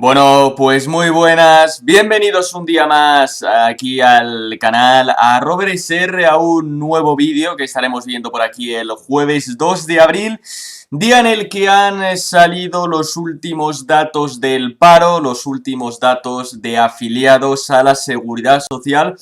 Bueno, pues muy buenas, bienvenidos un día más aquí al canal, a Robert SR, a un nuevo vídeo que estaremos viendo por aquí el jueves 2 de abril, día en el que han salido los últimos datos del paro, los últimos datos de afiliados a la Seguridad Social.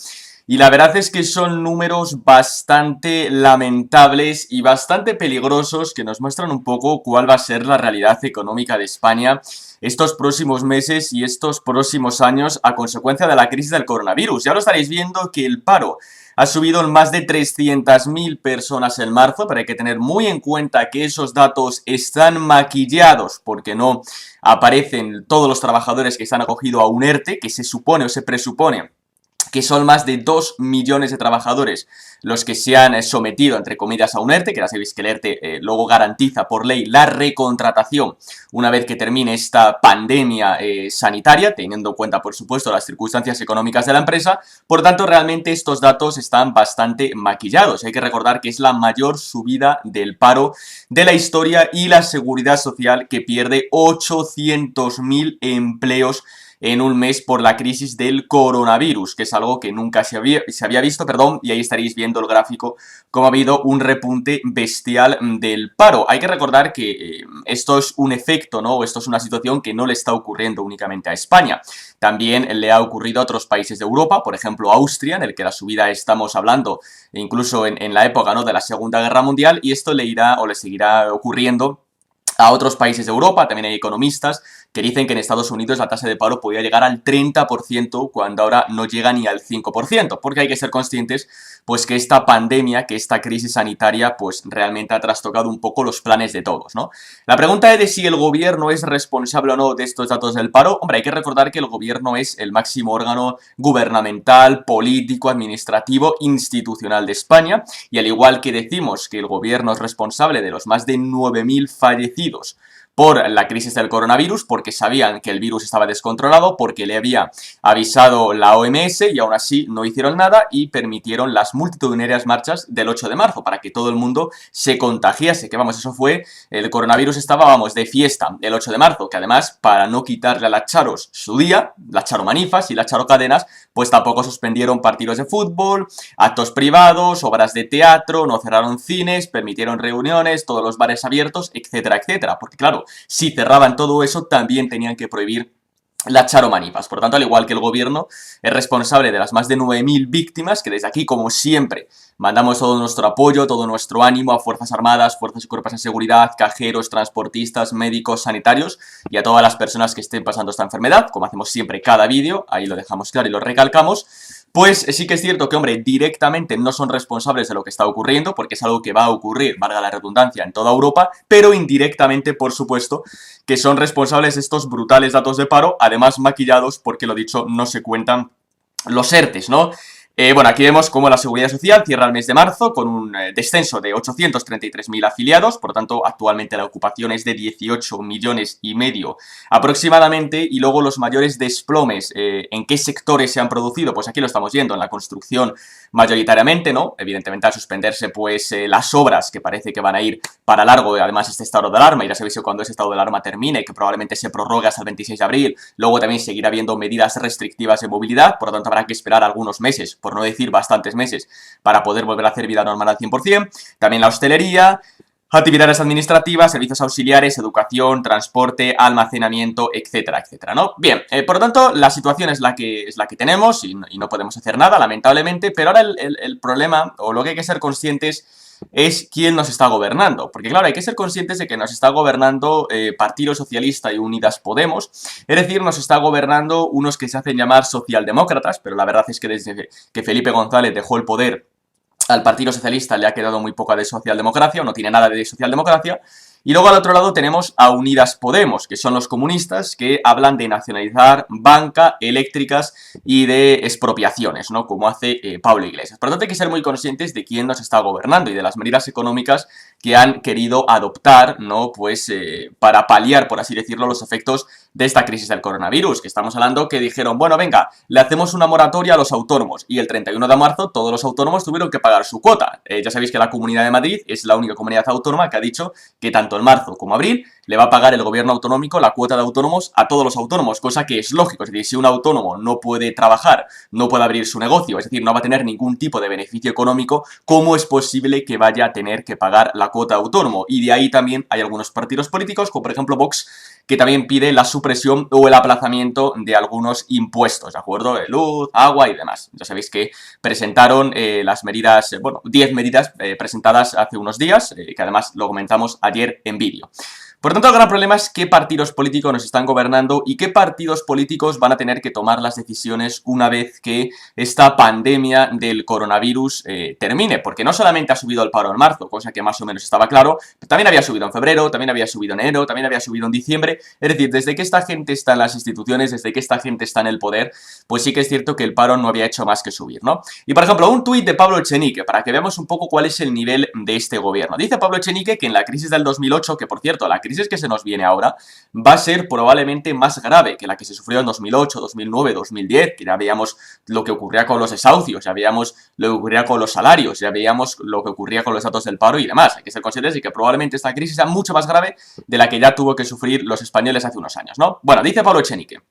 Y la verdad es que son números bastante lamentables y bastante peligrosos que nos muestran un poco cuál va a ser la realidad económica de España estos próximos meses y estos próximos años a consecuencia de la crisis del coronavirus. Ya lo estaréis viendo que el paro ha subido en más de 300.000 personas en marzo, pero hay que tener muy en cuenta que esos datos están maquillados porque no aparecen todos los trabajadores que se han acogido a un ERTE, que se supone o se presupone que son más de 2 millones de trabajadores los que se han sometido, entre comillas, a un ERTE, que ya sabéis que el ERTE luego garantiza por ley la recontratación una vez que termine esta pandemia sanitaria, teniendo en cuenta, por supuesto, las circunstancias económicas de la empresa. Por tanto, realmente estos datos están bastante maquillados. Hay que recordar que es la mayor subida del paro de la historia y la Seguridad Social, que pierde 800.000 empleos en un mes por la crisis del coronavirus, que es algo que nunca se había visto, y ahí estaréis viendo el gráfico, cómo ha habido un repunte bestial del paro. Hay que recordar que esto es un efecto, ¿no? Esto es una situación que no le está ocurriendo únicamente a España. También le ha ocurrido a otros países de Europa, por ejemplo Austria, en el que la subida estamos hablando incluso en la época, ¿no?, de la Segunda Guerra Mundial, y esto le irá o le seguirá ocurriendo a otros países de Europa. También hay economistas que dicen que en Estados Unidos la tasa de paro podría llegar al 30% cuando ahora no llega ni al 5%, porque hay que ser conscientes pues que esta pandemia, que esta crisis sanitaria pues realmente ha trastocado un poco los planes de todos, ¿no? La pregunta es de si el gobierno es responsable o no de estos datos del paro. Hombre, hay que recordar que el gobierno es el máximo órgano gubernamental, político, administrativo, institucional de España, y al igual que decimos que el gobierno es responsable de los más de 9.000 fallecidos por la crisis del coronavirus, porque sabían que el virus estaba descontrolado, porque le había avisado la OMS y aún así no hicieron nada y permitieron las multitudinarias marchas del 8 de marzo para que todo el mundo se contagiase, que vamos, eso fue, el coronavirus estaba, vamos, de fiesta el 8 de marzo, que además, para no quitarle a las charos su día, las charomanifas y las charocadenas, pues tampoco suspendieron partidos de fútbol, actos privados, obras de teatro, no cerraron cines, permitieron reuniones, todos los bares abiertos, etcétera, etcétera, porque claro, si cerraban todo eso, también tenían que prohibir las charomanifas. Por tanto, al igual que el gobierno es responsable de las más de 9.000 víctimas, que desde aquí, como siempre, mandamos todo nuestro apoyo, todo nuestro ánimo a Fuerzas Armadas, Fuerzas y Cuerpos de Seguridad, cajeros, transportistas, médicos, sanitarios y a todas las personas que estén pasando esta enfermedad, como hacemos siempre cada vídeo, ahí lo dejamos claro y lo recalcamos. Pues sí que es cierto que, hombre, directamente no son responsables de lo que está ocurriendo, porque es algo que va a ocurrir, valga la redundancia, en toda Europa, pero indirectamente, por supuesto, que son responsables de estos brutales datos de paro, además maquillados porque, lo dicho, no se cuentan los ERTES, ¿no? Bueno, aquí vemos cómo la Seguridad Social cierra el mes de marzo con un descenso de 833.000 afiliados, por lo tanto, actualmente la ocupación es de 18 millones y medio aproximadamente, y luego los mayores desplomes, ¿en qué sectores se han producido? Pues aquí lo estamos viendo, en la construcción mayoritariamente, ¿no? Evidentemente al suspenderse pues las obras, que parece que van a ir para largo, además este estado de alarma, y ya sabéis que cuando ese estado de alarma termine, que probablemente se prorrogue hasta el 26 de abril, luego también seguirá habiendo medidas restrictivas de movilidad, por lo tanto habrá que esperar algunos meses, por no decir bastantes meses, para poder volver a hacer vida normal al 100%, también la hostelería, actividades administrativas, servicios auxiliares, educación, transporte, almacenamiento, etcétera, etcétera, ¿no? Bien, por lo tanto, la situación es la que tenemos y no podemos hacer nada, lamentablemente, pero ahora el problema, o lo que hay que ser conscientes, es quién nos está gobernando. Porque claro, hay que ser conscientes de que nos está gobernando Partido Socialista y Unidas Podemos, es decir, nos está gobernando unos que se hacen llamar socialdemócratas, pero la verdad es que desde que Felipe González dejó el poder, al Partido Socialista le ha quedado muy poca de socialdemocracia, o no tiene nada de socialdemocracia. Y luego al otro lado tenemos a Unidas Podemos, que son los comunistas que hablan de nacionalizar banca, eléctricas y de expropiaciones, ¿no? Como hace Pablo Iglesias. Por lo tanto, hay que ser muy conscientes de quién nos está gobernando y de las medidas económicas que han querido adoptar, ¿no? Pues para paliar, por así decirlo, los efectos de esta crisis del coronavirus, que estamos hablando que dijeron, bueno, venga, le hacemos una moratoria a los autónomos, y el 31 de marzo todos los autónomos tuvieron que pagar su cuota. Ya sabéis que la Comunidad de Madrid es la única comunidad autónoma que ha dicho que tanto en marzo como abril le va a pagar el gobierno autonómico la cuota de autónomos a todos los autónomos, cosa que es lógico. Es decir, si un autónomo no puede trabajar, no puede abrir su negocio, es decir, no va a tener ningún tipo de beneficio económico, ¿cómo es posible que vaya a tener que pagar la cuota de autónomo? Y de ahí también hay algunos partidos políticos, como por ejemplo Vox, que también pide la supresión o el aplazamiento de algunos impuestos, ¿de acuerdo? De luz, agua y demás. Ya sabéis que presentaron las medidas, 10 medidas presentadas hace unos días, que además lo comentamos ayer en vídeo. Por tanto, el gran problema es qué partidos políticos nos están gobernando y qué partidos políticos van a tener que tomar las decisiones una vez que esta pandemia del coronavirus termine. Porque no solamente ha subido el paro en marzo, cosa que más o menos estaba claro, pero también había subido en febrero, también había subido en enero, también había subido en diciembre. Es decir, desde que esta gente está en las instituciones, desde que esta gente está en el poder, pues sí que es cierto que el paro no había hecho más que subir, ¿no? Y por ejemplo, un tuit de Pablo Echenique, para que veamos un poco cuál es el nivel de este gobierno. Dice Pablo Echenique que en la crisis del 2008, que por cierto, la crisis que se nos viene ahora va a ser probablemente más grave que la que se sufrió en 2008, 2009, 2010, que ya veíamos lo que ocurría con los desahucios, ya veíamos lo que ocurría con los salarios, ya veíamos lo que ocurría con los datos del paro y demás. Hay que ser conscientes de que probablemente esta crisis sea mucho más grave de la que ya tuvo que sufrir los españoles hace unos años, ¿no? Bueno, dice Pablo Echenique: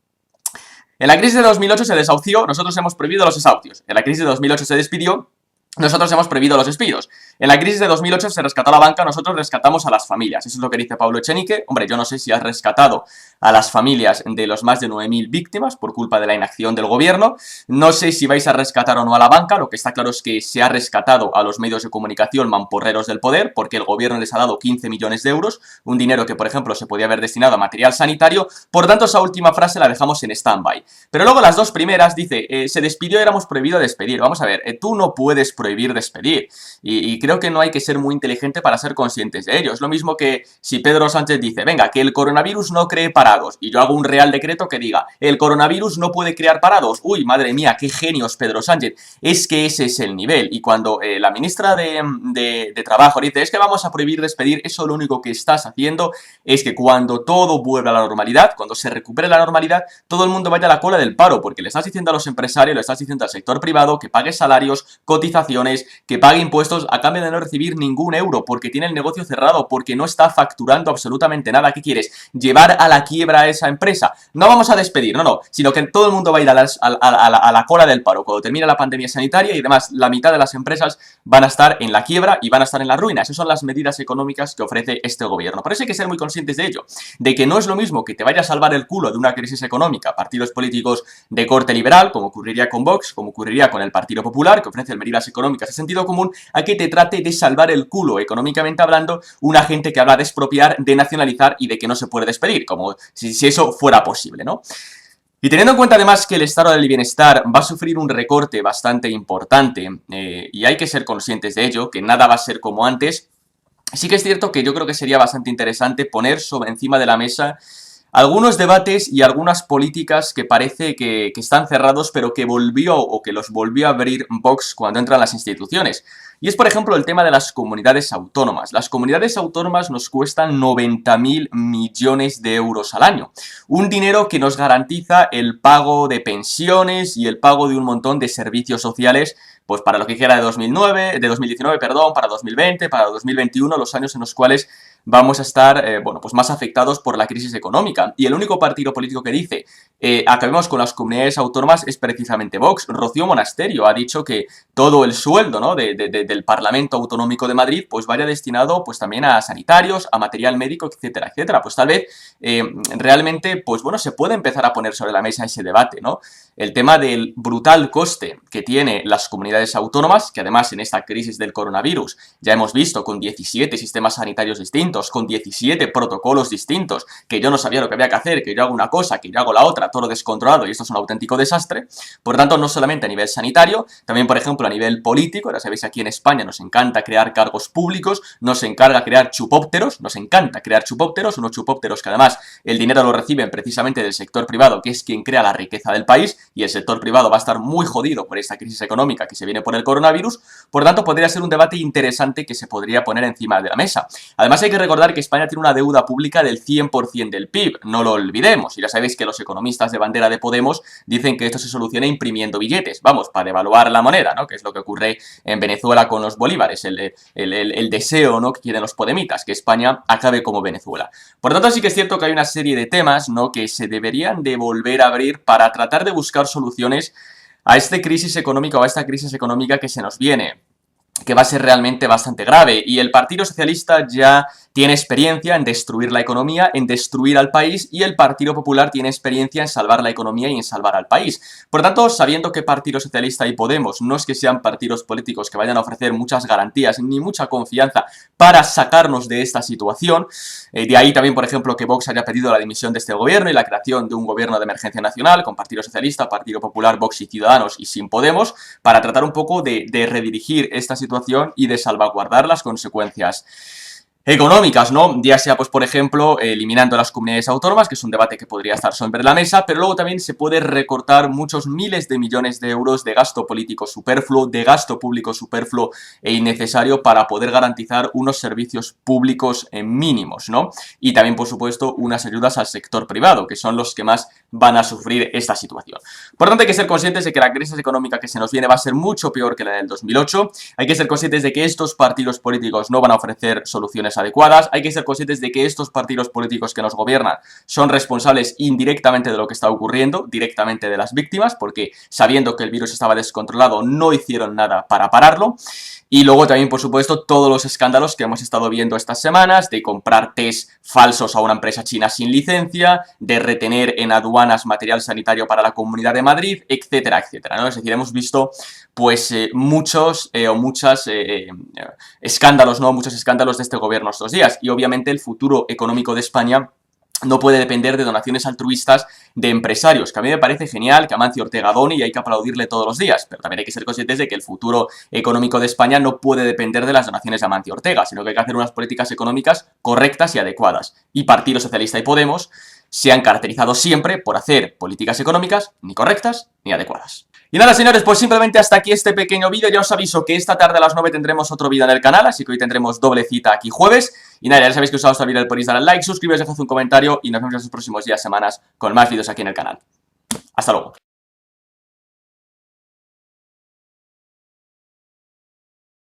en la crisis de 2008 se desahució, nosotros hemos prohibido los desahucios. En la crisis de 2008 se despidió, nosotros hemos prohibido los despidos. En la crisis de 2008 se rescató a la banca, nosotros rescatamos a las familias. Eso es lo que dice Pablo Echenique. Hombre, yo no sé si has rescatado a las familias de los más de 9.000 víctimas por culpa de la inacción del gobierno. No sé si vais a rescatar o no a la banca. Lo que está claro es que se ha rescatado a los medios de comunicación mamporreros del poder, porque el gobierno les ha dado 15 millones de euros, un dinero que, por ejemplo, se podía haber destinado a material sanitario. Por tanto, esa última frase la dejamos en stand-by. Pero luego las dos primeras dice, se despidió y éramos prohibido despedir. Vamos a ver, tú no puedes prohibir despedir. Y creo que no hay que ser muy inteligente para ser conscientes de ello. Es lo mismo que si Pedro Sánchez dice, venga, que el coronavirus no cree parados, y yo hago un real decreto que diga, el coronavirus no puede crear parados. Uy, madre mía, qué genios Pedro Sánchez. Es que ese es el nivel. Y cuando la ministra de Trabajo dice, es que vamos a prohibir despedir, eso lo único que estás haciendo es que cuando todo vuelva a la normalidad, cuando se recupere la normalidad, todo el mundo vaya a la cola del paro, porque le estás diciendo a los empresarios, le estás diciendo al sector privado que pague salarios, cotizaciones, que pague impuestos a cambio de no recibir ningún euro, porque tiene el negocio cerrado, porque no está facturando absolutamente nada. ¿Qué quieres? ¿Llevar a la quiebra a esa empresa? No vamos a despedir, no, sino que todo el mundo va a ir a la cola del paro cuando termine la pandemia sanitaria y además la mitad de las empresas van a estar en la quiebra y van a estar en la ruina. Esas son las medidas económicas que ofrece este gobierno. Por eso hay que ser muy conscientes de ello, de que no es lo mismo que te vaya a salvar el culo de una crisis económica partidos políticos de corte liberal, como ocurriría con Vox, como ocurriría con el Partido Popular, que ofrece medidas económicas de sentido común, a que te trate de salvar el culo, económicamente hablando, una gente que habla de expropiar, de nacionalizar y de que no se puede despedir, como si eso fuera posible, ¿no? Y teniendo en cuenta además que el estado del bienestar va a sufrir un recorte bastante importante, y hay que ser conscientes de ello, que nada va a ser como antes, sí que es cierto que yo creo que sería bastante interesante poner sobre encima de la mesa algunos debates y algunas políticas que parece que están cerrados, pero que los volvió a abrir Vox cuando entran las instituciones. Y es, por ejemplo, el tema de las comunidades autónomas. Las comunidades autónomas nos cuestan 90.000 millones de euros al año. Un dinero que nos garantiza el pago de pensiones y el pago de un montón de servicios sociales, pues para lo que quiera de 2019, perdón, para 2020, para 2021, los años en los cuales vamos a estar, pues más afectados por la crisis económica. Y el único partido político que dice acabemos con las comunidades autónomas es precisamente Vox. Rocío Monasterio ha dicho que todo el sueldo, ¿no?, del Parlamento Autonómico de Madrid pues vaya destinado pues también a sanitarios, a material médico, etcétera, etcétera. Pues tal vez realmente, pues bueno, se puede empezar a poner sobre la mesa ese debate, ¿no? El tema del brutal coste que tiene las comunidades autónomas, que además en esta crisis del coronavirus ya hemos visto con 17 sistemas sanitarios distintos, con 17 protocolos distintos, que yo no sabía lo que había que hacer, que yo hago una cosa, que yo hago la otra, todo descontrolado, y esto es un auténtico desastre. Por tanto, no solamente a nivel sanitario, también, por ejemplo, a nivel político. Ya sabéis, aquí en España nos encanta crear cargos públicos, nos encanta crear chupópteros, unos chupópteros que además el dinero lo reciben precisamente del sector privado, que es quien crea la riqueza del país, y el sector privado va a estar muy jodido por esta crisis económica que se viene por el coronavirus. Por lo tanto, podría ser un debate interesante que se podría poner encima de la mesa. Además, hay que recordar que España tiene una deuda pública del 100% del PIB, no lo olvidemos. Y ya sabéis que los economistas de bandera de Podemos dicen que esto se soluciona imprimiendo billetes, vamos, para devaluar la moneda, ¿no? Que es lo que ocurre en Venezuela con los bolívares, el deseo, ¿no?, que quieren los podemitas, que España acabe como Venezuela. Por tanto, sí que es cierto que hay una serie de temas, ¿no?, que se deberían de volver a abrir para tratar de buscar soluciones a esta crisis económica o a esta crisis económica que se nos viene, que va a ser realmente bastante grave. Y el Partido Socialista ya tiene experiencia en destruir la economía, en destruir al país, y el Partido Popular tiene experiencia en salvar la economía y en salvar al país. Por tanto, sabiendo que Partido Socialista y Podemos no es que sean partidos políticos que vayan a ofrecer muchas garantías ni mucha confianza para sacarnos de esta situación, de ahí también, por ejemplo, que Vox haya pedido la dimisión de este gobierno y la creación de un gobierno de emergencia nacional con Partido Socialista, Partido Popular, Vox y Ciudadanos y sin Podemos, para tratar un poco de redirigir esta situación y de salvaguardar las consecuencias económicas, ¿no? Ya sea, pues, por ejemplo, eliminando las comunidades autónomas, que es un debate que podría estar sobre la mesa, pero luego también se puede recortar muchos miles de millones de euros de gasto político superfluo, de gasto público superfluo e innecesario para poder garantizar unos servicios públicos mínimos, ¿no? Y también, por supuesto, unas ayudas al sector privado, que son los que más van a sufrir esta situación. Por tanto, hay que ser conscientes de que la crisis económica que se nos viene va a ser mucho peor que la del 2008, hay que ser conscientes de que estos partidos políticos no van a ofrecer soluciones adecuadas, hay que ser conscientes de que estos partidos políticos que nos gobiernan son responsables indirectamente de lo que está ocurriendo, directamente de las víctimas, porque sabiendo que el virus estaba descontrolado no hicieron nada para pararlo. Y luego también, por supuesto, todos los escándalos que hemos estado viendo estas semanas, de comprar test falsos a una empresa china sin licencia, de retener en aduanas material sanitario para la Comunidad de Madrid, etcétera, etcétera, ¿no? Es decir, hemos visto, pues, muchos escándalos, ¿no? Muchos escándalos de este gobierno estos días. Y obviamente el futuro económico de España no puede depender de donaciones altruistas de empresarios, que a mí me parece genial que Amancio Ortega done y hay que aplaudirle todos los días, pero también hay que ser conscientes de que el futuro económico de España no puede depender de las donaciones de Amancio Ortega, sino que hay que hacer unas políticas económicas correctas y adecuadas. Y Partido Socialista y Podemos se han caracterizado siempre por hacer políticas económicas ni correctas ni adecuadas. Y nada, señores, pues simplemente hasta aquí este pequeño vídeo. Ya os aviso que esta tarde a las 9 tendremos otro vídeo en el canal, así que hoy tendremos doble cita aquí jueves. Y nada, ya sabéis que os ha gustado el vídeo, podéis dar al like, suscribiros, dejad un comentario y nos vemos en los próximos días, semanas con más vídeos aquí en el canal. Hasta luego.